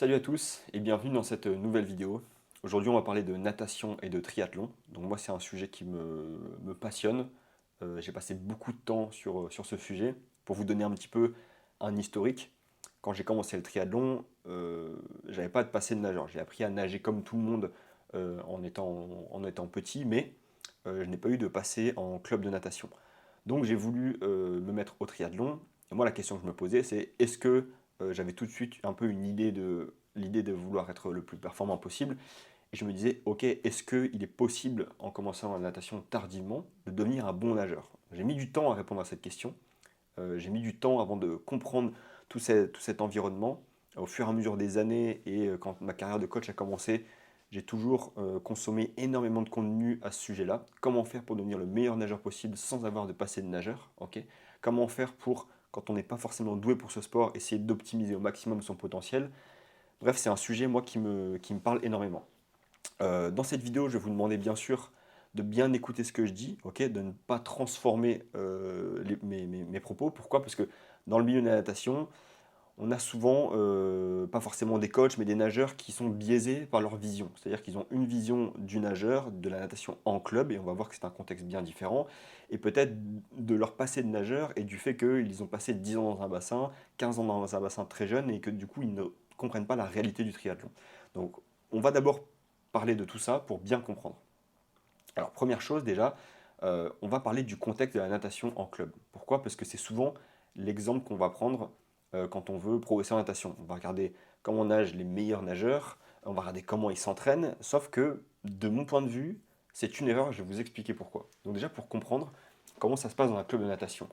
Salut à tous et bienvenue dans cette nouvelle vidéo. Aujourd'hui on va parler de natation et de triathlon. Donc moi c'est un sujet qui me passionne. J'ai passé beaucoup de temps sur ce sujet. Pour vous donner un petit peu un historique, quand j'ai commencé le triathlon, j'avais pas de passé de nageur. J'ai appris à nager comme tout le monde en étant petit, mais je n'ai pas eu de passé en club de natation. Donc j'ai voulu me mettre au triathlon. Et moi la question que je me posais c'est est-ce que j'avais tout de suite un peu l'idée de vouloir être le plus performant possible. Et je me disais, ok, est-ce qu'il est possible, en commençant la natation tardivement, de devenir un bon nageur? J'ai mis du temps à répondre à cette question. J'ai mis du temps avant de comprendre tout cet environnement. Au fur et à mesure des années et quand ma carrière de coach a commencé, j'ai toujours consommé énormément de contenu à ce sujet-là. Comment faire pour devenir le meilleur nageur possible sans avoir de passé de nageur, ok? Comment faire pour, quand on n'est pas forcément doué pour ce sport, essayer d'optimiser au maximum son potentiel. Bref, c'est un sujet, moi, qui me parle énormément. Dans cette vidéo, je vais vous demander, bien sûr, de bien écouter ce que je dis, ok, de ne pas transformer mes propos. Pourquoi? Parce que dans le milieu de la natation, on a souvent, pas forcément des coachs, mais des nageurs qui sont biaisés par leur vision. C'est-à-dire qu'ils ont une vision du nageur, de la natation en club, et on va voir que c'est un contexte bien différent, et peut-être de leur passé de nageur et du fait qu'ils ont passé 10 ans dans un bassin, 15 ans dans un bassin très jeune, et que du coup, ils ne comprennent pas la réalité du triathlon. Donc, on va d'abord parler de tout ça pour bien comprendre. Alors, première chose déjà, on va parler du contexte de la natation en club. Pourquoi? Parce que c'est souvent l'exemple qu'on va prendre quand on veut progresser en natation. On va regarder comment nagent les meilleurs nageurs, on va regarder comment ils s'entraînent, sauf que, de mon point de vue, c'est une erreur, je vais vous expliquer pourquoi. Donc déjà, pour comprendre comment ça se passe dans un club de natation.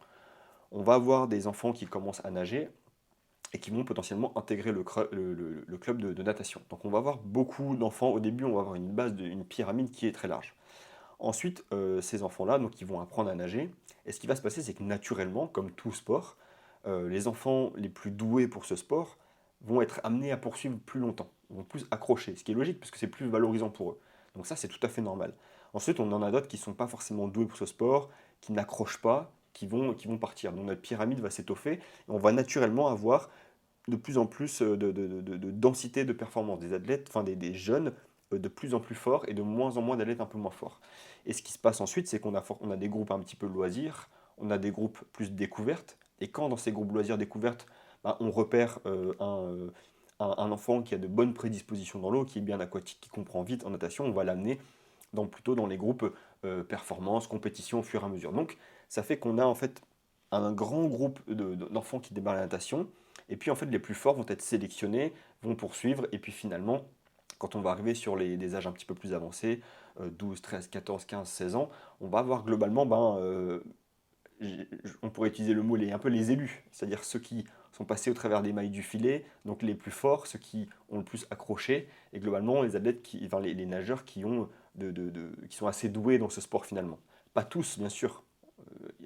On va avoir des enfants qui commencent à nager et qui vont potentiellement intégrer le club de natation. Donc on va avoir beaucoup d'enfants. Au début, on va avoir une base, une pyramide qui est très large. Ensuite, ces enfants-là, donc ils vont apprendre à nager. Et ce qui va se passer, c'est que naturellement, comme tout sport, les enfants les plus doués pour ce sport vont être amenés à poursuivre plus longtemps, vont plus accrocher, ce qui est logique parce que c'est plus valorisant pour eux. Donc ça, c'est tout à fait normal. Ensuite, on en a d'autres qui ne sont pas forcément doués pour ce sport, qui n'accrochent pas, qui vont partir. Donc notre pyramide va s'étoffer et on va naturellement avoir de plus en plus de densité de performance des athlètes, enfin des jeunes de plus en plus forts et de moins en moins d'athlètes un peu moins forts. Et ce qui se passe ensuite, c'est qu'on a des groupes un petit peu loisirs, on a des groupes plus découvertes, et quand dans ces groupes loisirs découvertes, ben, on repère un enfant qui a de bonnes prédispositions dans l'eau, qui est bien aquatique, qui comprend vite en natation, on va l'amener plutôt dans les groupes performance, compétition au fur et à mesure. Donc ça fait qu'on a en fait un grand groupe d'enfants qui démarrent la natation, et puis en fait les plus forts vont être sélectionnés, vont poursuivre, et puis finalement, quand on va arriver sur des âges un petit peu plus avancés, 12, 13, 14, 15, 16 ans, on va avoir globalement, on pourrait utiliser le mot un peu les élus, c'est-à-dire ceux qui sont passés au travers des mailles du filet, donc les plus forts, ceux qui ont le plus accroché, et globalement les athlètes, enfin, les nageurs qui sont assez doués dans ce sport finalement. Pas tous, bien sûr,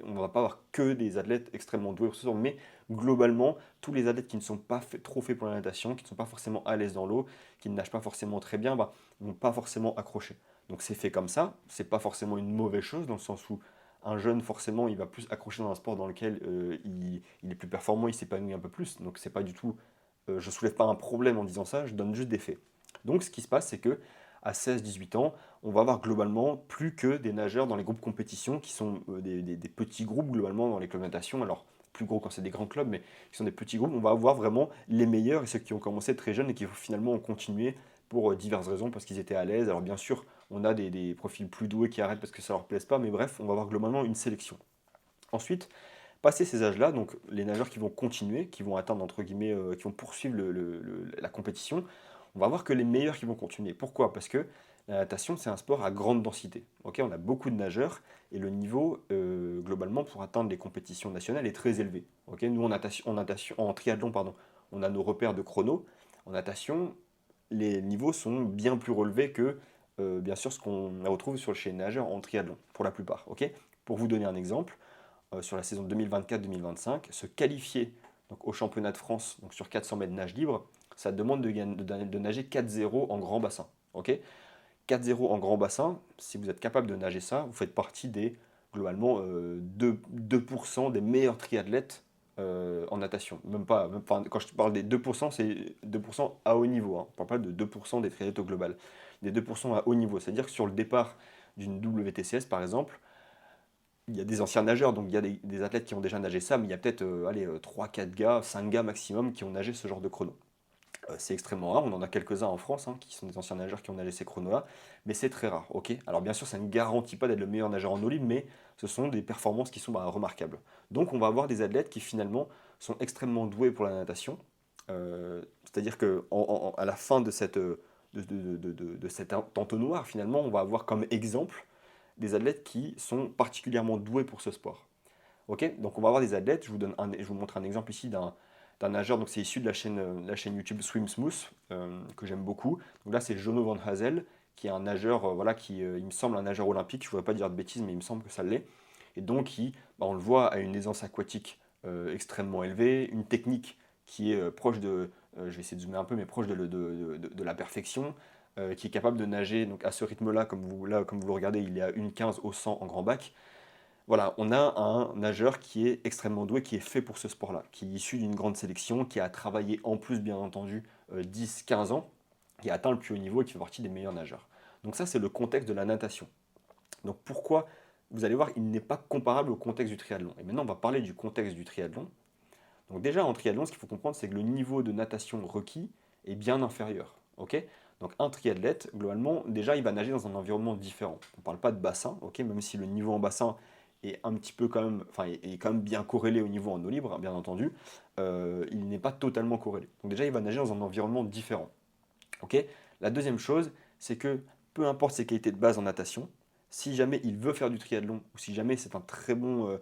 on ne va pas avoir que des athlètes extrêmement doués pour ce sport, mais globalement, tous les athlètes qui ne sont pas trop faits pour la natation, qui ne sont pas forcément à l'aise dans l'eau, qui ne nagent pas forcément très bien, ne vont pas forcément accrocher. Donc c'est fait comme ça, c'est pas forcément une mauvaise chose, dans le sens où un jeune, forcément, il va plus accrocher dans un sport dans lequel il est plus performant, il s'épanouit un peu plus. Donc c'est pas du tout, je soulève pas un problème en disant ça, je donne juste des faits. Donc ce qui se passe, c'est que à 16-18 ans, on va avoir globalement plus que des nageurs dans les groupes compétition qui sont des petits groupes globalement dans les clubs de natation. Alors, plus gros quand c'est des grands clubs, mais qui sont des petits groupes. On va avoir vraiment les meilleurs et ceux qui ont commencé très jeunes et qui finalement ont continué pour diverses raisons, parce qu'ils étaient à l'aise. Alors, bien sûr, on a des profils plus doués qui arrêtent parce que ça leur plaise pas, mais bref, on va avoir globalement une sélection. Ensuite, passé ces âges-là, donc les nageurs qui vont continuer, qui vont atteindre, entre guillemets, qui vont poursuivre la compétition, on va voir que les meilleurs qui vont continuer. Pourquoi? Parce que la natation, c'est un sport à grande densité. Ok, on a beaucoup de nageurs et le niveau, globalement, pour atteindre les compétitions nationales est très élevé. Ok, nous, en triathlon, pardon, on a nos repères de chrono. En natation, les niveaux sont bien plus relevés que, bien sûr, ce qu'on retrouve chez les nageurs en triathlon, pour la plupart. Ok, pour vous donner un exemple, sur la saison 2024-2025, se qualifier donc, au championnat de France donc, sur 400 mètres nage libre, ça demande de nager 4-0 en grand bassin. Ok, 4-0 en grand bassin, si vous êtes capable de nager ça, vous faites partie des, globalement, 2% des meilleurs triathlètes en natation. Enfin, quand je te parle des 2%, c'est 2% à haut niveau, hein. On ne parle pas de 2% des triathlètes au global. Des 2% à haut niveau. C'est-à-dire que sur le départ d'une WTCS, par exemple, il y a des anciens nageurs, donc il y a des athlètes qui ont déjà nagé ça, mais il y a peut-être 3-4 gars, 5 gars maximum qui ont nagé ce genre de chrono. C'est extrêmement rare, on en a quelques-uns en France hein, qui sont des anciens nageurs qui ont nagé ces chronos-là, mais c'est très rare, ok? Alors bien sûr, ça ne garantit pas d'être le meilleur nageur en eau libre, mais ce sont des performances qui sont remarquables. Donc on va avoir des athlètes qui finalement sont extrêmement doués pour la natation, c'est-à-dire qu'à la fin de cet entonnoir, finalement, on va avoir comme exemple des athlètes qui sont particulièrement doués pour ce sport. Ok, donc on va avoir des athlètes, je vous montre un exemple ici d'un nageur, donc c'est issu de la chaîne YouTube Swim Smooth, que j'aime beaucoup. Donc là c'est Jono Van Hazel, qui est un nageur, voilà, il me semble un nageur olympique, je ne voudrais pas dire de bêtises, mais il me semble que ça l'est. Et donc on le voit, a une aisance aquatique extrêmement élevée, une technique qui est proche je vais essayer de zoomer un peu, mais proche de la perfection, qui est capable de nager donc à ce rythme-là, comme vous le regardez, il est à 1,15 au 100 en grand bac. Voilà, on a un nageur qui est extrêmement doué, qui est fait pour ce sport-là, qui est issu d'une grande sélection, qui a travaillé en plus, bien entendu, 10-15 ans, qui a atteint le plus haut niveau et qui fait partie des meilleurs nageurs. Donc ça, c'est le contexte de la natation. Donc pourquoi, vous allez voir, il n'est pas comparable au contexte du triathlon. Et maintenant, on va parler du contexte du triathlon. Donc déjà, en triathlon, ce qu'il faut comprendre, c'est que le niveau de natation requis est bien inférieur. Ok? Donc un triathlète, globalement, déjà, il va nager dans un environnement différent. On ne parle pas de bassin, ok? Même si le niveau en bassin est un petit peu quand même, enfin, est quand même bien corrélé au niveau en eau libre, hein, bien entendu, il n'est pas totalement corrélé. Donc déjà, il va nager dans un environnement différent. Ok? La deuxième chose, c'est que peu importe ses qualités de base en natation, si jamais il veut faire du triathlon, ou si jamais c'est un très bon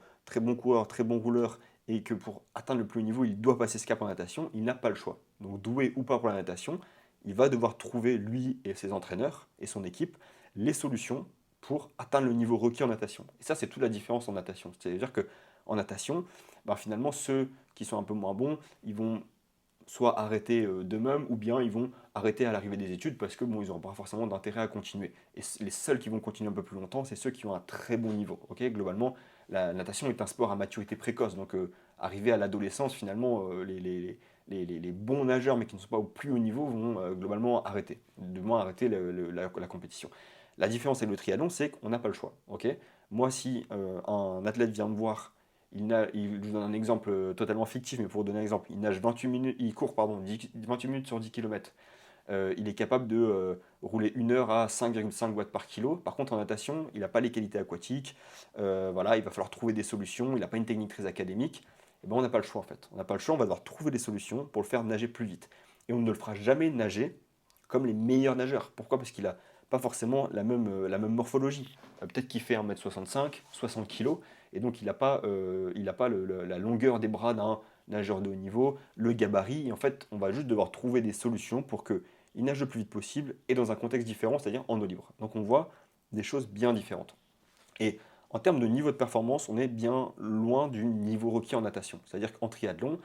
coureur, très bon rouleur, et que pour atteindre le plus haut niveau, il doit passer ce cap en natation, il n'a pas le choix. Donc doué ou pas pour la natation, il va devoir trouver, lui et ses entraîneurs et son équipe, les solutions pour atteindre le niveau requis en natation. Et ça, c'est toute la différence en natation. C'est-à-dire que en natation, ben, finalement, ceux qui sont un peu moins bons, ils vont soit arrêter d'eux-mêmes, ou bien ils vont arrêter à l'arrivée des études parce que bon, ils n'auront pas forcément d'intérêt à continuer. Et les seuls qui vont continuer un peu plus longtemps, c'est ceux qui ont un très bon niveau. Ok, globalement, la natation est un sport à maturité précoce, donc arrivé à l'adolescence, finalement, les bons nageurs, mais qui ne sont pas au plus haut niveau, vont globalement arrêter, du moins arrêter la compétition. La différence avec le triathlon, c'est qu'on n'a pas le choix. Ok, moi, si un athlète vient me voir, je vous donne un exemple totalement fictif, mais pour vous donner un exemple, il nage 28 minutes, il court pardon, 28 minutes sur 10 km. Il est capable de rouler 1 heure à 5,5 watts par kilo. Par contre, en natation, il n'a pas les qualités aquatiques. Voilà, il va falloir trouver des solutions. Il n'a pas une technique très académique. Et ben, on n'a pas le choix en fait. On n'a pas le choix, on va devoir trouver des solutions pour le faire nager plus vite. Et on ne le fera jamais nager comme les meilleurs nageurs. Pourquoi? Parce qu'il n'a pas forcément la même morphologie. Peut-être qu'il fait 1,65 m, 60 kg, et donc il n'a pas la longueur des bras d'un nageur de haut niveau, le gabarit. Et en fait, on va juste devoir trouver des solutions pour qu'il nage le plus vite possible et dans un contexte différent, c'est-à-dire en eau libre. Donc on voit des choses bien différentes. Et en termes de niveau de performance, on est bien loin du niveau requis en natation. C'est-à-dire qu'en triathlon,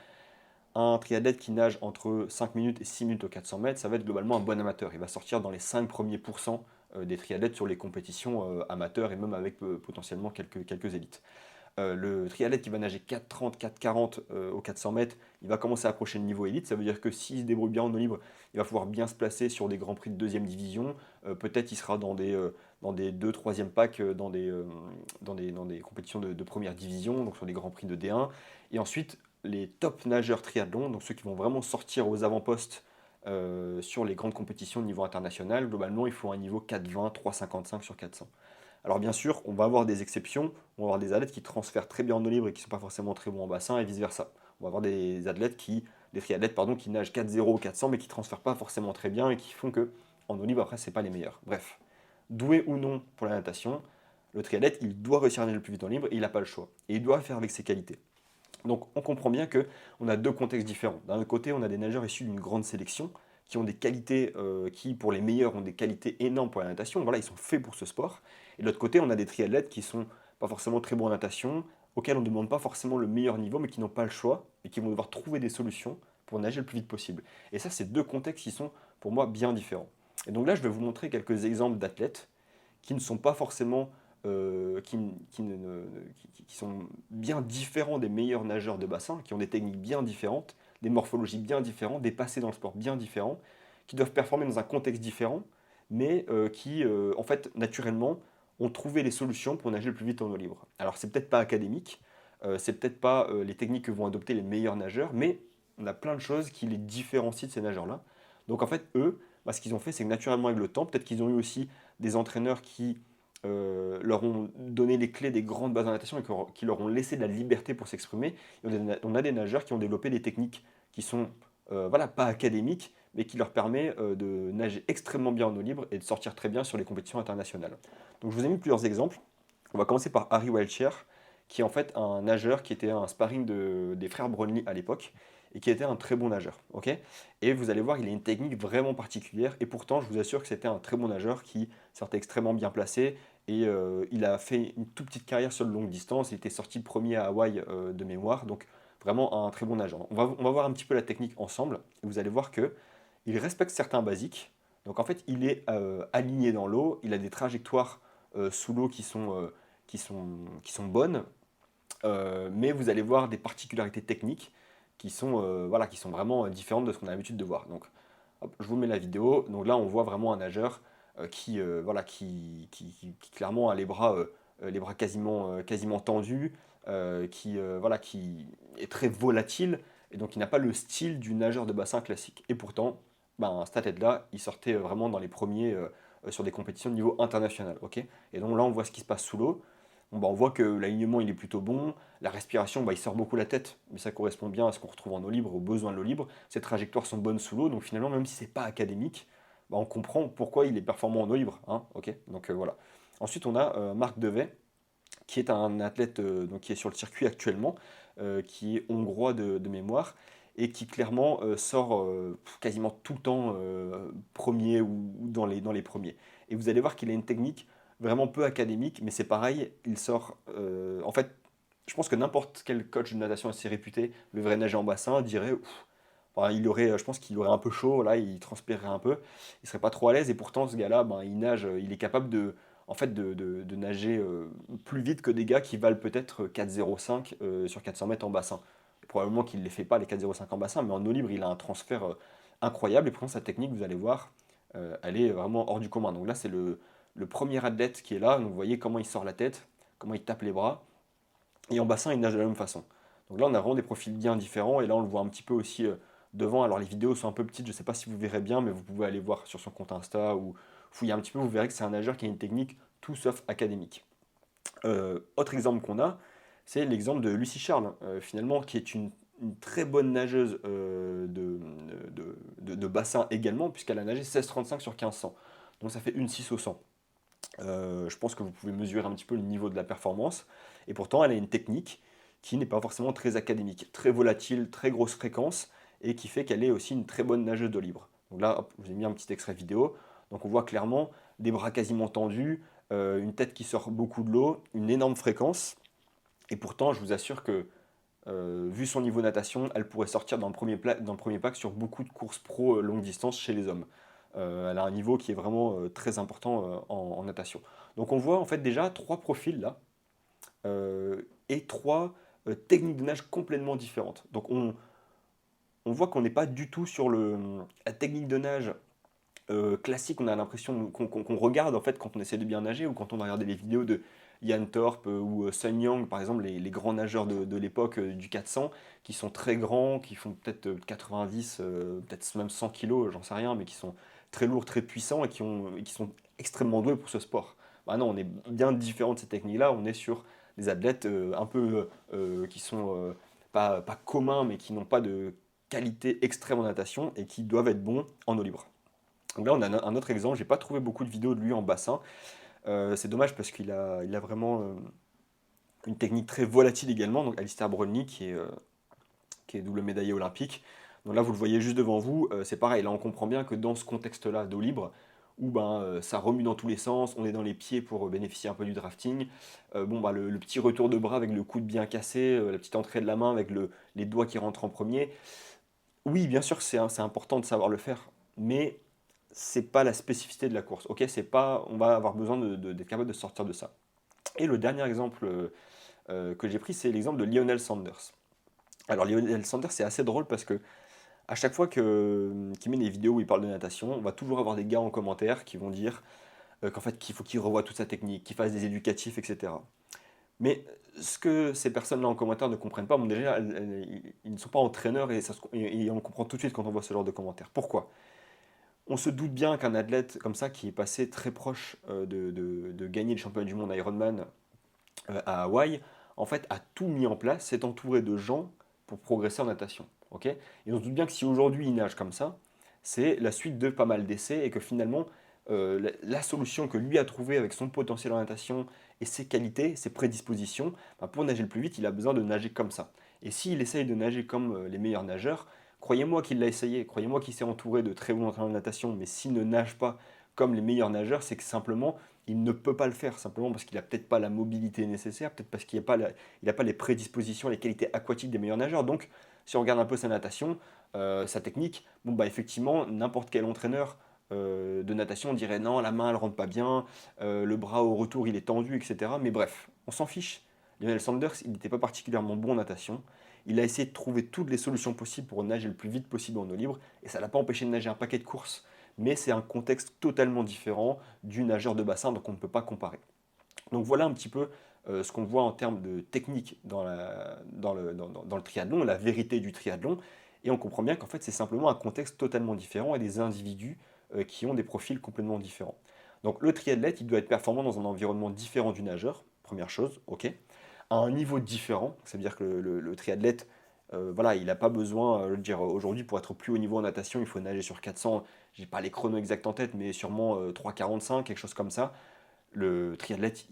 un triathlète qui nage entre 5 minutes et 6 minutes au 400 mètres, ça va être globalement un bon amateur. Il va sortir dans les 5 premiers pourcents des triathlètes sur les compétitions amateurs et même avec potentiellement quelques élites. Le triathlète qui va nager 4,30, 4,40 au 400 mètres, il va commencer à approcher le niveau élite. Ça veut dire que s'il se débrouille bien en eau libre, il va pouvoir bien se placer sur des grands prix de deuxième division. Peut-être il sera dans des 2 3e packs dans des compétitions de première division, donc sur des grands prix de D1. Et ensuite, les top nageurs triathlon, donc ceux qui vont vraiment sortir aux avant-postes sur les grandes compétitions de niveau international, globalement, il faut un niveau 4,20, 3,55 sur 400. Alors bien sûr, on va avoir des exceptions, on va avoir des athlètes qui transfèrent très bien en eau libre et qui ne sont pas forcément très bons en bassin et vice-versa. On va avoir des triathlètes pardon, qui nagent 4,0 ou 400 mais qui ne transfèrent pas forcément très bien et qui font que en eau libre après c'est pas les meilleurs. Bref, doué ou non pour la natation, le triathlète il doit réussir à nager le plus vite en libre et il n'a pas le choix. Et il doit faire avec ses qualités. Donc on comprend bien qu'on a deux contextes différents. D'un autre côté, on a des nageurs issus d'une grande sélection qui ont des qualités, qui pour les meilleurs ont des qualités énormes pour la natation. Voilà, ils sont faits pour ce sport. Et de l'autre côté, on a des triathlètes qui sont pas forcément très bons en natation, auxquels on ne demande pas forcément le meilleur niveau, mais qui n'ont pas le choix et qui vont devoir trouver des solutions pour nager le plus vite possible. Et ça, c'est deux contextes qui sont pour moi bien différents. Et donc là, je vais vous montrer quelques exemples d'athlètes qui ne sont pas forcément qui sont bien différents des meilleurs nageurs de bassin, qui ont des techniques bien différentes, des morphologies bien différentes, des passés dans le sport bien différents, qui doivent performer dans un contexte différent, mais qui, en fait, naturellement, ont trouvé les solutions pour nager le plus vite en eau libre. Alors, c'est peut-être pas académique, c'est peut-être pas les techniques que vont adopter les meilleurs nageurs, mais on a plein de choses qui les différencient de ces nageurs-là. Donc, en fait, eux, bah, ce qu'ils ont fait, c'est que naturellement, avec le temps, peut-être qu'ils ont eu aussi des entraîneurs qui leur ont donné les clés des grandes bases en natation et qui leur ont laissé de la liberté pour s'exprimer. Et on a des nageurs qui ont développé des techniques qui sont voilà, pas académiques, mais qui leur permet de nager extrêmement bien en eau libre et de sortir très bien sur les compétitions internationales. Donc je vous ai mis plusieurs exemples. On va commencer par Harry Welcher, qui est en fait un nageur qui était un sparring des frères Brownlee à l'époque et qui était un très bon nageur. Ok, et vous allez voir, il a une technique vraiment particulière et pourtant, je vous assure que c'était un très bon nageur qui sortait extrêmement bien placé et il a fait une toute petite carrière sur de longue distance. Il était sorti premier à Hawaï de mémoire, donc vraiment un très bon nageur. On va voir un petit peu la technique ensemble et vous allez voir que il respecte certains basiques. Donc en fait, il est aligné dans l'eau, il a des trajectoires sous l'eau qui sont bonnes, mais vous allez voir des particularités techniques voilà, qui sont vraiment différentes de ce qu'on a l'habitude de voir. Donc, hop, je vous mets la vidéo. Donc là, on voit vraiment un nageur voilà, qui clairement a les bras quasiment tendus, voilà, qui est très volatile, et donc il n'a pas le style du nageur de bassin classique. Et pourtant, ben, cet athlète-là, il sortait vraiment dans les premiers sur des compétitions de niveau international. Ok, et donc là, on voit ce qui se passe sous l'eau. Bon, bah, on voit que l'alignement il est plutôt bon, la respiration bah, il sort beaucoup la tête, mais ça correspond bien à ce qu'on retrouve en eau libre, aux besoins de l'eau libre. Ses trajectoires sont bonnes sous l'eau, donc finalement même si c'est pas académique, bah, on comprend pourquoi il est performant en eau libre. Hein, ok, donc voilà. Ensuite on a Marc Devet, qui est un athlète donc, qui est sur le circuit actuellement, qui est hongrois de mémoire, et qui clairement sort quasiment tout le temps premier ou dans les premiers. Et vous allez voir qu'il a une technique vraiment peu académique, mais c'est pareil, il sort... en fait, je pense que n'importe quel coach de natation assez réputé, le vrai nager en bassin, dirait... Ouf, enfin, il aurait, je pense qu'il aurait un peu chaud, là, il transpirerait un peu, il serait pas trop à l'aise, et pourtant ce gars-là, ben, il nage, il est capable en fait, de nager plus vite que des gars qui valent peut-être 4,05 sur 400 mètres en bassin. Probablement qu'il ne les fait pas les 4,05 en bassin, mais en eau libre, il a un transfert incroyable. Et pourtant, sa technique, vous allez voir, elle est vraiment hors du commun. Donc là, c'est le premier athlète qui est là. Donc vous voyez comment il sort la tête, comment il tape les bras. Et en bassin, il nage de la même façon. Donc là, on a vraiment des profils bien différents. Et là, on le voit un petit peu aussi devant. Alors les vidéos sont un peu petites, je ne sais pas si vous verrez bien, mais vous pouvez aller voir sur son compte Insta ou fouiller un petit peu. Vous verrez que c'est un nageur qui a une technique tout sauf académique. Autre exemple qu'on a, c'est l'exemple de Lucie Charles, finalement, qui est une très bonne nageuse de bassin également, puisqu'elle a nagé 16,35 sur 1500. Donc ça fait une 6 au 100. Je pense que vous pouvez mesurer un petit peu le niveau de la performance. Et pourtant, elle a une technique qui n'est pas forcément très académique, très volatile, très grosse fréquence, et qui fait qu'elle est aussi une très bonne nageuse d'eau libre. Donc là, hop, je vous ai mis un petit extrait vidéo. Donc on voit clairement des bras quasiment tendus, une tête qui sort beaucoup de l'eau, une énorme fréquence. Et pourtant, je vous assure que, vu son niveau natation, elle pourrait sortir dans le premier pack sur beaucoup de courses pro longue distance chez les hommes. Elle a un niveau qui est vraiment très important en natation. Donc on voit en fait déjà trois profils là, et trois techniques de nage complètement différentes. Donc on voit qu'on n'est pas du tout sur la technique de nage classique. On a l'impression qu'on regarde en fait quand on essaie de bien nager ou quand on va regarder les vidéos de Ian Thorpe ou Sun Yang, par exemple, les grands nageurs de l'époque du 400, qui sont très grands, qui font peut-être 90, peut-être même 100 kilos, j'en sais rien, mais qui sont très lourds, très puissants et qui sont extrêmement doués pour ce sport. Bah non, on est bien différent de ces techniques-là, on est sur des athlètes un peu qui sont pas communs, mais qui n'ont pas de qualité extrême en natation et qui doivent être bons en eau libre. Donc là, on a un autre exemple. J'ai pas trouvé beaucoup de vidéos de lui en bassin. C'est dommage parce il a vraiment une technique très volatile également. Donc Alistair Brownlee, qui est double médaillé olympique. Donc là, vous le voyez juste devant vous. C'est pareil. Là, on comprend bien que dans ce contexte-là d'eau libre, où ben, ça remue dans tous les sens, on est dans les pieds pour bénéficier un peu du drafting. Bon, bah, le petit retour de bras avec le coude bien cassé, la petite entrée de la main avec les doigts qui rentrent en premier. Oui, bien sûr, c'est important de savoir le faire, mais c'est pas la spécificité de la course. Ok, c'est pas, on va avoir besoin d'être capable de sortir de ça. Et le dernier exemple que j'ai pris, c'est l'exemple de Lionel Sanders. Alors Lionel Sanders, c'est assez drôle parce que à chaque fois qu'il met des vidéos où il parle de natation, on va toujours avoir des gars en commentaire qui vont dire qu'en fait qu'il faut qu'il revoie toute sa technique, qu'il fasse des éducatifs, etc. Mais ce que ces personnes-là en commentaire ne comprennent pas, bon déjà, ils ne sont pas entraîneurs et on comprend tout de suite quand on voit ce genre de commentaires. Pourquoi? On se doute bien qu'un athlète comme ça, qui est passé très proche de gagner le championnat du monde Ironman à Hawaï, en fait, a tout mis en place, s'est entouré de gens pour progresser en natation. Ok. Et on se doute bien que si aujourd'hui il nage comme ça, c'est la suite de pas mal d'essais et que finalement, la solution que lui a trouvée avec son potentiel en natation et ses qualités, ses prédispositions, bah, pour nager le plus vite, il a besoin de nager comme ça. Et s'il essaye de nager comme les meilleurs nageurs, croyez-moi qu'il l'a essayé, croyez-moi qu'il s'est entouré de très bons entraîneurs de natation, mais s'il ne nage pas comme les meilleurs nageurs, c'est que simplement, il ne peut pas le faire, simplement parce qu'il n'a peut-être pas la mobilité nécessaire, peut-être parce qu'il n'a pas les prédispositions, les qualités aquatiques des meilleurs nageurs. Donc, si on regarde un peu sa natation, sa technique, bon, bah, effectivement, n'importe quel entraîneur de natation dirait non, la main elle rentre pas bien, le bras au retour il est tendu, etc. Mais bref, on s'en fiche. Lionel Sanders, il n'était pas particulièrement bon en natation. Il a essayé de trouver toutes les solutions possibles pour nager le plus vite possible en eau libre, et ça ne l'a pas empêché de nager un paquet de courses. Mais c'est un contexte totalement différent du nageur de bassin, donc on ne peut pas comparer. Donc voilà un petit peu ce qu'on voit en termes de technique dans le triathlon, la vérité du triathlon. Et on comprend bien qu'en fait c'est simplement un contexte totalement différent et des individus qui ont des profils complètement différents. Donc le triathlète, il doit être performant dans un environnement différent du nageur, première chose, ok. À un niveau différent, c'est-à-dire que le triathlète, voilà, il n'a pas besoin, je veux dire, aujourd'hui pour être plus haut niveau en natation, il faut nager sur 400, j'ai pas les chronos exacts en tête, mais sûrement 3,45, quelque chose comme ça. Le triathlète,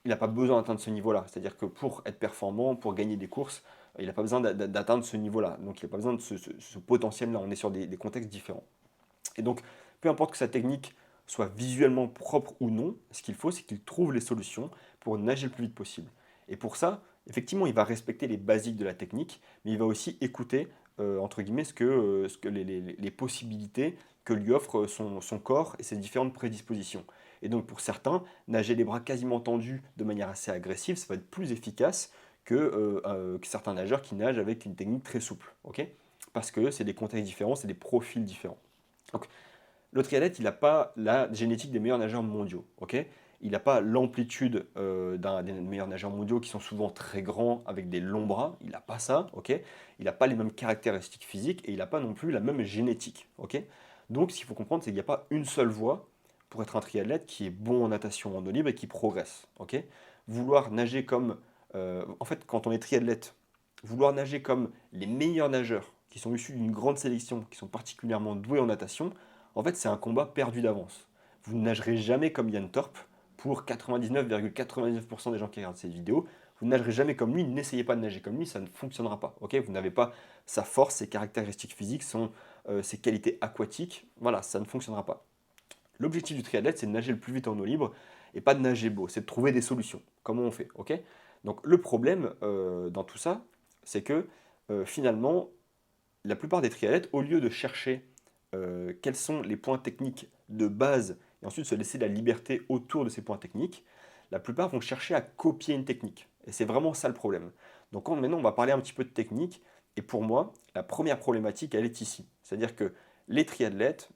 il n'a pas besoin d'atteindre ce niveau-là. C'est-à-dire que pour être performant, pour gagner des courses, il n'a pas besoin d'atteindre ce niveau-là. Donc il n'a pas besoin de ce potentiel-là. On est sur des contextes différents. Et donc, peu importe que sa technique soit visuellement propre ou non, ce qu'il faut, c'est qu'il trouve les solutions pour nager le plus vite possible. Et pour ça, effectivement, il va respecter les basiques de la technique, mais il va aussi écouter, entre guillemets, les possibilités que lui offre son corps et ses différentes prédispositions. Et donc, pour certains, nager les bras quasiment tendus de manière assez agressive, ça va être plus efficace que certains nageurs qui nagent avec une technique très souple. Ok. Parce que c'est des contextes différents, c'est des profils différents. Donc, le triathlète, il n'a pas la génétique des meilleurs nageurs mondiaux. Ok. Il n'a pas l'amplitude des meilleurs nageurs mondiaux qui sont souvent très grands avec des longs bras. Il n'a pas ça. Ok. Il n'a pas les mêmes caractéristiques physiques et il n'a pas non plus la même génétique. Ok. Donc, ce qu'il faut comprendre, c'est qu'il n'y a pas une seule voie pour être un triathlète qui est bon en natation en eau libre et qui progresse. Ok. Vouloir nager comme. En fait, quand on est triathlète, vouloir nager comme les meilleurs nageurs qui sont issus d'une grande sélection, qui sont particulièrement doués en natation, en fait, c'est un combat perdu d'avance. Vous ne nagerez jamais comme Yann Torp pour 99,99% des gens qui regardent cette vidéo. Vous ne nagerez jamais comme lui, n'essayez pas de nager comme lui, ça ne fonctionnera pas. Ok. Vous n'avez pas sa force, ses caractéristiques physiques, ses qualités aquatiques. Voilà, ça ne fonctionnera pas. L'objectif du triathlète, c'est de nager le plus vite en eau libre et pas de nager beau, c'est de trouver des solutions. Comment on fait, ok. Donc le problème dans tout ça, c'est que finalement, la plupart des triathlètes, au lieu de chercher quels sont les points techniques de base et ensuite se laisser la liberté autour de ces points techniques, la plupart vont chercher à copier une technique. Et c'est vraiment ça le problème. Donc maintenant, on va parler un petit peu de technique. Et pour moi, la première problématique, elle est ici. C'est-à-dire que les triathlètes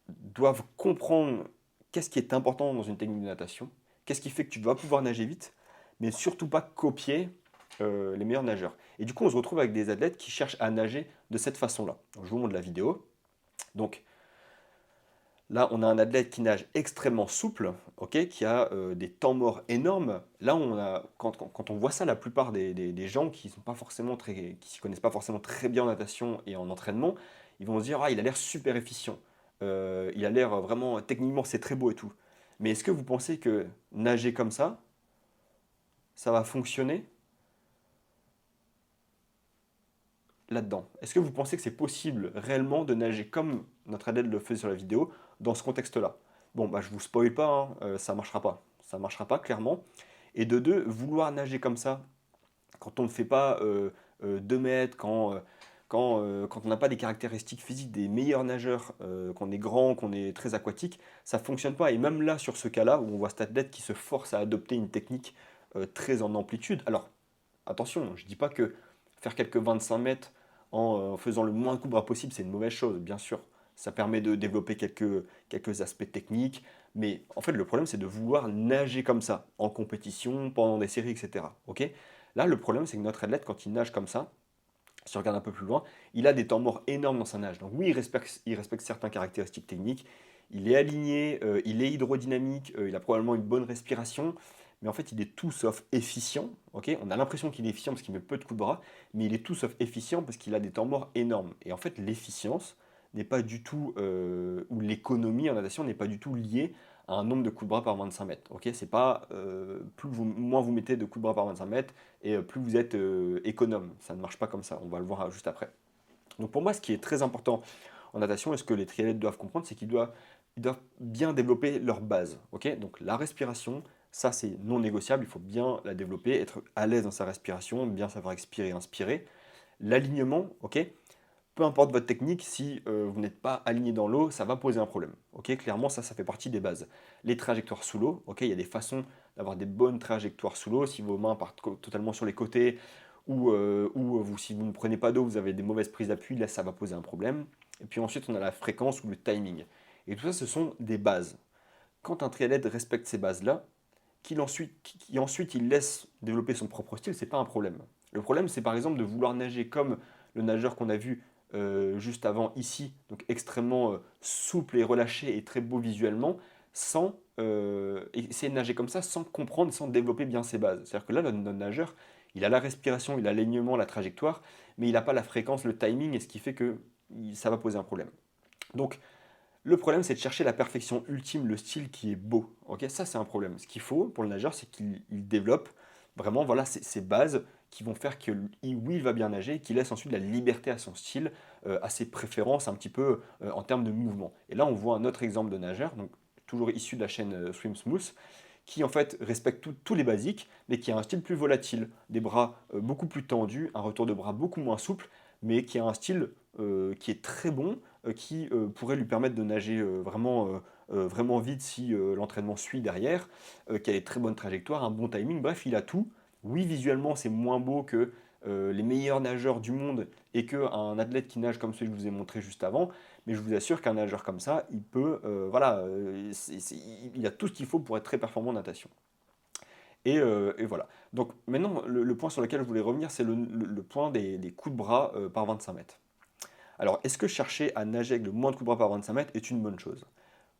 doivent comprendre qu'est-ce qui est important dans une technique de natation, qu'est-ce qui fait que tu dois pouvoir nager vite, mais surtout pas copier les meilleurs nageurs. Et du coup, on se retrouve avec des athlètes qui cherchent à nager de cette façon-là. Donc, je vous montre la vidéo. Donc là, on a un athlète qui nage extrêmement souple, ok, qui a des temps morts énormes. Là, quand on voit ça, la plupart des gens qui ne s'y connaissent pas forcément très bien en natation et en entraînement, ils vont se dire, ah, il a l'air super efficient. Il a l'air vraiment, techniquement, c'est très beau et tout. Mais est-ce que vous pensez que nager comme ça va fonctionner là-dedans? Est-ce que vous pensez que c'est possible réellement de nager comme notre athlète le fait sur la vidéo dans ce contexte-là? Bon, bah, je vous spoil pas, hein, ça marchera pas. Ça marchera pas, clairement. Et de deux, vouloir nager comme ça, quand on ne fait pas 2 mètres, quand on n'a pas des caractéristiques physiques des meilleurs nageurs, qu'on est grand, qu'on est très aquatique, ça ne fonctionne pas. Et même là, sur ce cas-là, où on voit cet athlète qui se force à adopter une technique très en amplitude. Alors, attention, je ne dis pas que faire quelques 25 mètres en faisant le moins de coups de bras possible, c'est une mauvaise chose, bien sûr. Ça permet de développer quelques aspects techniques. Mais en fait, le problème, c'est de vouloir nager comme ça, en compétition, pendant des séries, etc. Ok. Là, le problème, c'est que notre athlète, quand il nage comme ça, si on regarde un peu plus loin, il a des temps morts énormes dans sa nage. Donc oui, il respecte certaines caractéristiques techniques. Il est aligné, il est hydrodynamique, il a probablement une bonne respiration, mais en fait, il est tout sauf efficient. Ok, on a l'impression qu'il est efficient parce qu'il met peu de coups de bras, mais il est tout sauf efficient parce qu'il a des temps morts énormes. Et en fait, l'efficience n'est pas du tout, ou l'économie en natation n'est pas du tout liée à un nombre de coups de bras par 25 mètres. Ok, c'est pas moins vous mettez de coups de bras par 25 mètres, et plus vous êtes économe. Ça ne marche pas comme ça, on va le voir juste après. Donc pour moi, ce qui est très important en natation, et ce que les triathlètes doivent comprendre, c'est qu'ils doivent bien développer leur base. Ok. Donc la respiration, ça c'est non négociable, il faut bien la développer, être à l'aise dans sa respiration, bien savoir expirer et inspirer. L'alignement, ok, peu importe votre technique, si vous n'êtes pas aligné dans l'eau, ça va poser un problème. Ok, clairement, ça fait partie des bases. Les trajectoires sous l'eau, ok, il y a des façons d'avoir des bonnes trajectoires sous l'eau. Si vos mains partent totalement sur les côtés, ou si vous ne prenez pas d'eau, vous avez des mauvaises prises d'appui, là, ça va poser un problème. Et puis ensuite, on a la fréquence ou le timing. Et tout ça, ce sont des bases. Quand un triathlète respecte ces bases-là, qu'il ensuite il laisse développer son propre style, c'est pas un problème. Le problème, c'est par exemple de vouloir nager comme le nageur qu'on a vu juste avant ici, donc extrêmement souple et relâché et très beau visuellement, sans essayer de nager comme ça, sans comprendre, sans développer bien ses bases. C'est-à-dire que là, notre nageur, il a la respiration, il a l'alignement, la trajectoire, mais il n'a pas la fréquence, le timing, et ce qui fait que ça va poser un problème. Donc, le problème, c'est de chercher la perfection ultime, le style qui est beau. Ok, ça, c'est un problème. Ce qu'il faut pour le nageur, c'est qu'il développe vraiment voilà, ces bases qui vont faire que oui, il va bien nager et qu'il laisse ensuite la liberté à son style, à ses préférences un petit peu en termes de mouvement. Et là, on voit un autre exemple de nageur, donc toujours issu de la chaîne Swim Smooth, qui en fait respecte tous les basiques, mais qui a un style plus volatile, des bras beaucoup plus tendus, un retour de bras beaucoup moins souple, mais qui a un style qui est très bon, qui pourrait lui permettre de nager vraiment vite si l'entraînement suit derrière, qui a des très bonnes trajectoires, un bon timing, bref, il a tout. Oui, visuellement, c'est moins beau que les meilleurs nageurs du monde et qu'un athlète qui nage comme celui que je vous ai montré juste avant, mais je vous assure qu'un nageur comme ça, il peut, voilà, il a tout ce qu'il faut pour être très performant en natation. Et voilà. Donc maintenant, le point sur lequel je voulais revenir, c'est le point des coups de bras par 25 mètres. Alors, est-ce que chercher à nager avec le moins de coups de bras par 25 mètres est une bonne chose?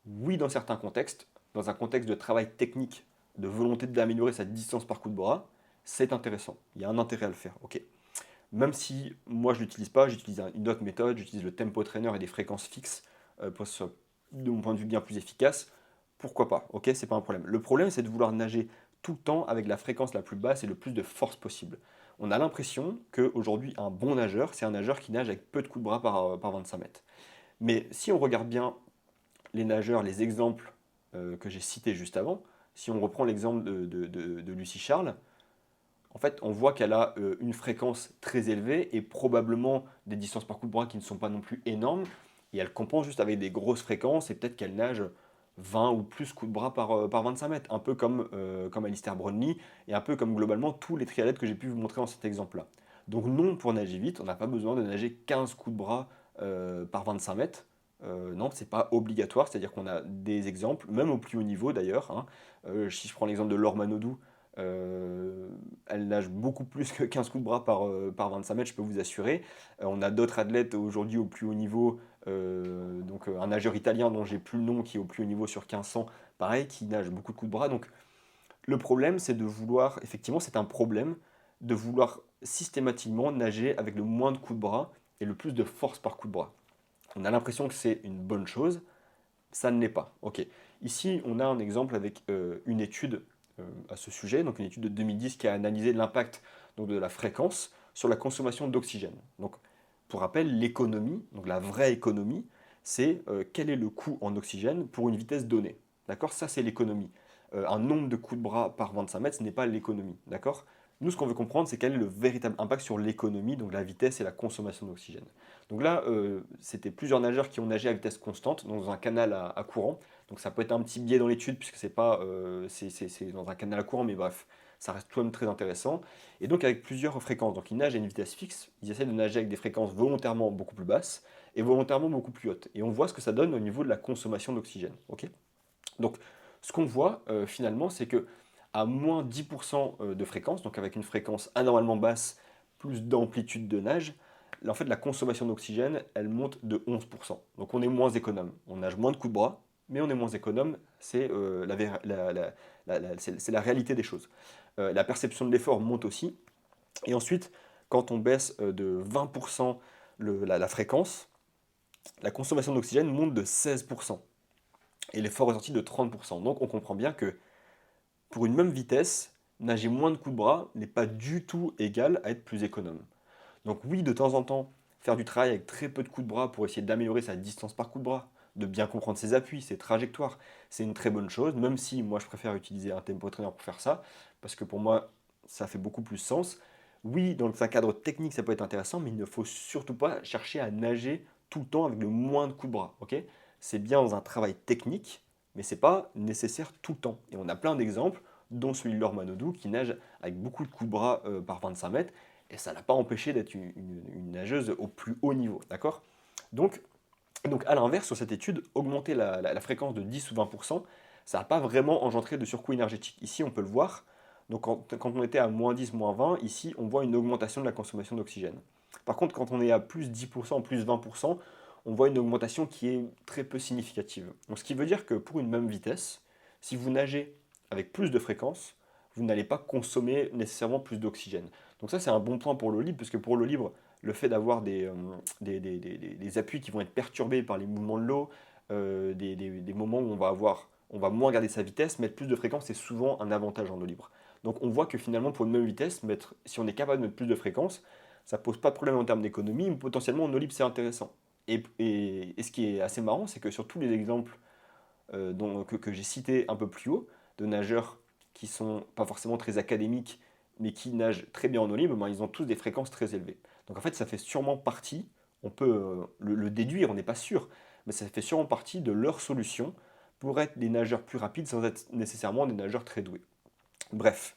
Oui, dans certains contextes. Dans un contexte de travail technique, de volonté d'améliorer sa distance par coup de bras, c'est intéressant. Il y a un intérêt à le faire. Ok. Même si moi je ne l'utilise pas, j'utilise une autre méthode, j'utilise le tempo trainer et des fréquences fixes pour que ce soit, de mon point de vue, bien plus efficace. Pourquoi pas? Ok, c'est pas un problème. Le problème, c'est de vouloir nager tout le temps avec la fréquence la plus basse et le plus de force possible. On a l'impression qu'aujourd'hui, un bon nageur, c'est un nageur qui nage avec peu de coups de bras par 25 mètres. Mais si on regarde bien les nageurs, les exemples que j'ai cités juste avant, si on reprend l'exemple de Lucie Charles, en fait, on voit qu'elle a une fréquence très élevée et probablement des distances par coup de bras qui ne sont pas non plus énormes. Et elle compense juste avec des grosses fréquences et peut-être qu'elle nage 20 ou plus coups de bras par 25 mètres, un peu comme Alistair Brownlee et un peu comme globalement tous les triathlètes que j'ai pu vous montrer dans cet exemple-là. Donc non, pour nager vite, on n'a pas besoin de nager 15 coups de bras par 25 mètres. Non, c'est pas obligatoire, c'est-à-dire qu'on a des exemples, même au plus haut niveau d'ailleurs, hein. Si je prends l'exemple de Laure Manodou, elle nage beaucoup plus que 15 coups de bras par 25 mètres, je peux vous assurer. On a d'autres athlètes aujourd'hui au plus haut niveau, donc un nageur italien dont j'ai plus le nom qui est au plus haut niveau sur 1500, pareil, qui nage beaucoup de coups de bras. Donc le problème, c'est de vouloir, effectivement, c'est un problème de vouloir systématiquement nager avec le moins de coups de bras et le plus de force par coup de bras. On a l'impression que c'est une bonne chose, ça ne l'est pas. Ok. Ici, on a un exemple avec une étude à ce sujet, donc une étude de 2010 qui a analysé l'impact donc, de la fréquence sur la consommation d'oxygène. Donc, pour rappel, l'économie, donc la vraie économie, c'est quel est le coût en oxygène pour une vitesse donnée. D'accord? Ça, c'est l'économie. Un nombre de coups de bras par 25 mètres, ce n'est pas l'économie. D'accord? Nous, ce qu'on veut comprendre, c'est quel est le véritable impact sur l'économie, donc la vitesse et la consommation d'oxygène. Donc là, c'était plusieurs nageurs qui ont nagé à vitesse constante dans un canal à courant. Donc ça peut être un petit biais dans l'étude puisque c'est pas, c'est dans un canal à courant, mais bref, ça reste tout de même très intéressant. Et donc avec plusieurs fréquences. Donc ils nagent à une vitesse fixe, ils essaient de nager avec des fréquences volontairement beaucoup plus basses et volontairement beaucoup plus hautes. Et on voit ce que ça donne au niveau de la consommation d'oxygène. Ok. Donc, ce qu'on voit finalement, c'est que à moins 10% de fréquence, donc avec une fréquence anormalement basse, plus d'amplitude de nage, là, en fait, la consommation d'oxygène, elle monte de 11%. Donc, on est moins économe. On nage moins de coups de bras, mais on est moins économe. C'est c'est la réalité des choses. La perception de l'effort monte aussi. Et ensuite, quand on baisse de 20% la fréquence, la consommation d'oxygène monte de 16% et l'effort ressorti de 30%. Donc on comprend bien que pour une même vitesse, nager moins de coups de bras n'est pas du tout égal à être plus économe. Donc oui, de temps en temps, faire du travail avec très peu de coups de bras pour essayer d'améliorer sa distance par coup de bras, de bien comprendre ses appuis, ses trajectoires, c'est une très bonne chose, même si moi je préfère utiliser un tempo trainer pour faire ça, parce que pour moi ça fait beaucoup plus sens. Oui, dans un cadre technique ça peut être intéressant, mais il ne faut surtout pas chercher à nager tout le temps avec le moins de coups de bras, ok? C'est bien dans un travail technique, mais c'est pas nécessaire tout le temps. Et on a plein d'exemples, dont celui de Laure Manodou qui nage avec beaucoup de coups de bras par 25 mètres, et ça ne l'a pas empêché d'être une nageuse au plus haut niveau, d'accord. donc, donc à l'inverse, sur cette étude, augmenter la fréquence de 10 ou 20%, ça n'a pas vraiment engendré de surcoût énergétique. Ici, on peut le voir, donc quand on était à moins 10, moins 20, ici, on voit une augmentation de la consommation d'oxygène. Par contre, quand on est à plus 10%, plus 20%, on voit une augmentation qui est très peu significative. Donc, ce qui veut dire que pour une même vitesse, si vous nagez avec plus de fréquence, vous n'allez pas consommer nécessairement plus d'oxygène. Donc ça, c'est un bon point pour l'eau libre, parce que pour l'eau libre, le fait d'avoir des appuis qui vont être perturbés par les mouvements de l'eau, des moments où on va moins garder sa vitesse, mettre plus de fréquence, c'est souvent un avantage en eau libre. Donc on voit que finalement, pour une même vitesse, si on est capable de mettre plus de fréquence, ça pose pas de problème en termes d'économie, mais potentiellement en eau libre, c'est intéressant. Et ce qui est assez marrant, c'est que sur tous les exemples que j'ai cités un peu plus haut, de nageurs qui sont pas forcément très académiques, mais qui nagent très bien en eau libre, ben, ils ont tous des fréquences très élevées. Donc en fait, ça fait sûrement partie, on peut le déduire, on n'est pas sûr, mais ça fait sûrement partie de leur solution pour être des nageurs plus rapides sans être nécessairement des nageurs très doués. Bref,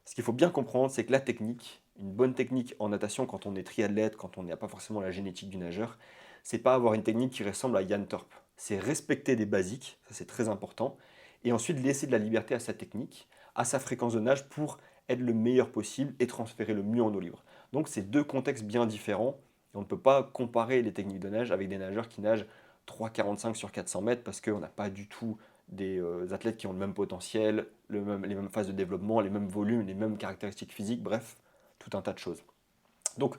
ce qu'il faut bien comprendre, c'est que la technique, une bonne technique en natation quand on est triathlète, quand on n'a pas forcément la génétique du nageur, c'est pas avoir une technique qui ressemble à Yann Thorpe. C'est respecter des basiques, ça c'est très important, et ensuite laisser de la liberté à sa technique, à sa fréquence de nage pour être le meilleur possible et transférer le mieux en eau libre. Donc c'est deux contextes bien différents, et on ne peut pas comparer les techniques de nage avec des nageurs qui nagent 3,45 sur 400 mètres parce qu'on n'a pas du tout des athlètes qui ont le même potentiel, les mêmes phases de développement, les mêmes volumes, les mêmes caractéristiques physiques, bref, tout un tas de choses. Donc,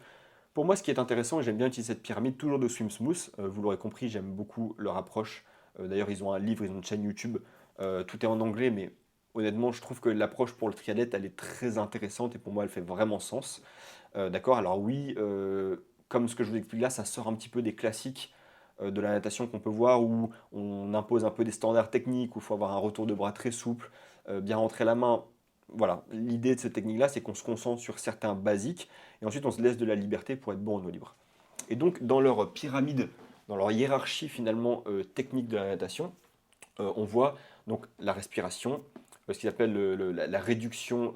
pour moi, ce qui est intéressant, et j'aime bien utiliser cette pyramide toujours de Swim Smooth, vous l'aurez compris, j'aime beaucoup leur approche. D'ailleurs, ils ont un livre, ils ont une chaîne YouTube, tout est en anglais, mais honnêtement, je trouve que l'approche pour le triathlète, elle est très intéressante et pour moi, elle fait vraiment sens. D'accord, alors oui, comme ce que je vous explique là, ça sort un petit peu des classiques de la natation qu'on peut voir où on impose un peu des standards techniques, où il faut avoir un retour de bras très souple, bien rentrer la main. Voilà, l'idée de cette technique-là, c'est qu'on se concentre sur certains basiques et ensuite on se laisse de la liberté pour être bon en eau libre. Et donc, dans leur pyramide, dans leur hiérarchie finalement technique de la natation, on voit donc la respiration, ce qu'ils appellent la réduction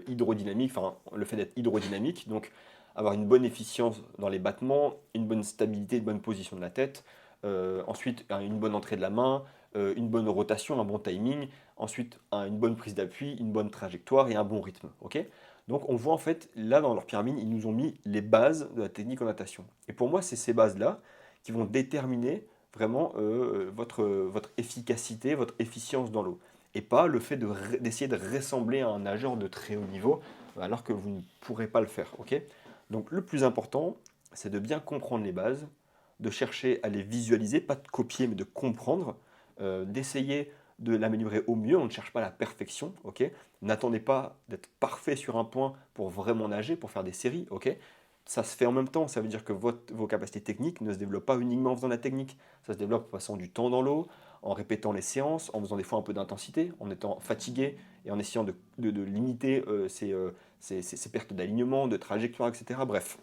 hydrodynamique, enfin le fait d'être hydrodynamique, donc avoir une bonne efficience dans les battements, une bonne stabilité, une bonne position de la tête, ensuite une bonne entrée de la main, une bonne rotation, un bon timing, ensuite une bonne prise d'appui, une bonne trajectoire et un bon rythme. Ok. Donc on voit en fait, là dans leur pyramide, ils nous ont mis les bases de la technique en natation. Et pour moi, c'est ces bases-là qui vont déterminer vraiment votre efficacité, votre efficience dans l'eau. Et pas le fait d'essayer de ressembler à un nageur de très haut niveau alors que vous ne pourrez pas le faire. Ok. Donc le plus important, c'est de bien comprendre les bases, de chercher à les visualiser, pas de copier mais de comprendre, d'essayer de l'améliorer au mieux. On ne cherche pas la perfection. Ok. N'attendez pas d'être parfait sur un point pour vraiment nager, pour faire des séries. Ok. Ça se fait en même temps, ça veut dire que vos capacités techniques ne se développent pas uniquement en faisant la technique, ça se développe en passant du temps dans l'eau, en répétant les séances, en faisant des fois un peu d'intensité, en étant fatigué et en essayant de limiter ces pertes d'alignement, de trajectoire, etc. Bref,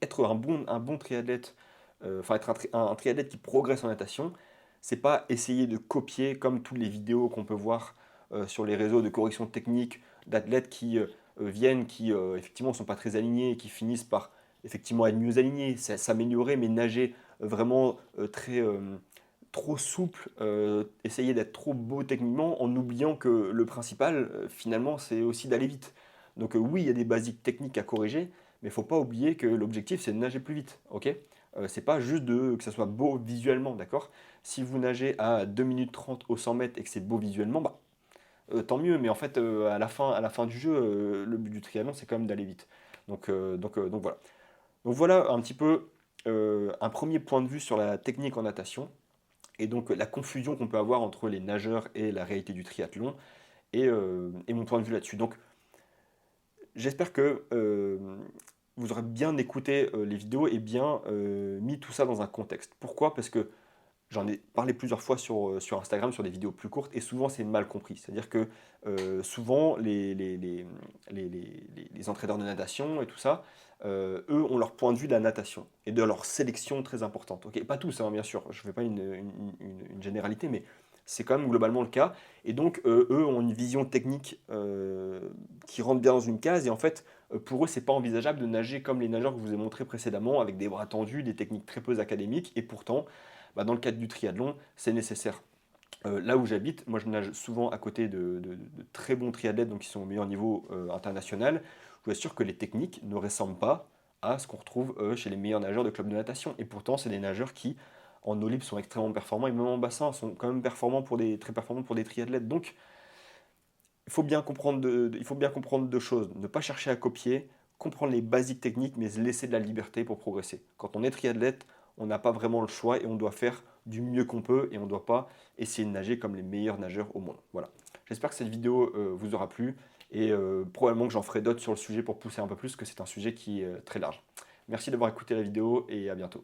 être un bon triathlète, enfin être un triathlète qui progresse en natation, c'est pas essayer de copier comme toutes les vidéos qu'on peut voir sur les réseaux de correction technique d'athlètes qui viennent, qui effectivement sont pas très alignés et qui finissent par effectivement être mieux alignés, s'améliorer, mais nager vraiment trop souple, essayer d'être trop beau techniquement en oubliant que le principal, finalement, c'est aussi d'aller vite. Donc oui, il y a des basiques techniques à corriger, mais il ne faut pas oublier que l'objectif, c'est de nager plus vite, ok? C'est pas juste que ça soit beau visuellement, d'accord? Si vous nagez à 2 minutes 30 au 100 mètres et que c'est beau visuellement, bah, tant mieux, mais en fait, à la fin du jeu, le but du triathlon, c'est quand même d'aller vite. Donc voilà. Donc voilà un petit peu un premier point de vue sur la technique en natation et donc la confusion qu'on peut avoir entre les nageurs et la réalité du triathlon et mon point de vue là-dessus. Donc j'espère que vous aurez bien écouté les vidéos et bien mis tout ça dans un contexte. Pourquoi? Parce que j'en ai parlé plusieurs fois sur Instagram, sur des vidéos plus courtes, et souvent c'est mal compris. C'est-à-dire que souvent les entraîneurs de natation et tout ça, eux ont leur point de vue de la natation et de leur sélection très importante. Ok, pas tous, hein, bien sûr, je ne fais pas une généralité, mais c'est quand même globalement le cas. Et donc eux ont une vision technique qui rentre bien dans une case, et en fait, pour eux, c'est pas envisageable de nager comme les nageurs que je vous ai montrés précédemment, avec des bras tendus, des techniques très peu académiques, et pourtant, bah, dans le cadre du triathlon, c'est nécessaire. Là où j'habite, moi je nage souvent à côté de très bons triathlètes, donc qui sont au meilleur niveau international. Je vous assure que les techniques ne ressemblent pas à ce qu'on retrouve chez les meilleurs nageurs de clubs de natation. Et pourtant, c'est des nageurs qui, en eau libre, sont extrêmement performants, et même en bassin, sont quand même très performants pour des triathlètes. Donc, il faut bien comprendre deux choses. Ne pas chercher à copier, comprendre les basiques techniques, mais laisser de la liberté pour progresser. Quand on est triathlète, on n'a pas vraiment le choix et on doit faire du mieux qu'on peut et on ne doit pas essayer de nager comme les meilleurs nageurs au monde. Voilà. J'espère que cette vidéo vous aura plu et probablement que j'en ferai d'autres sur le sujet pour pousser un peu plus, parce que c'est un sujet qui est très large. Merci d'avoir écouté la vidéo et à bientôt.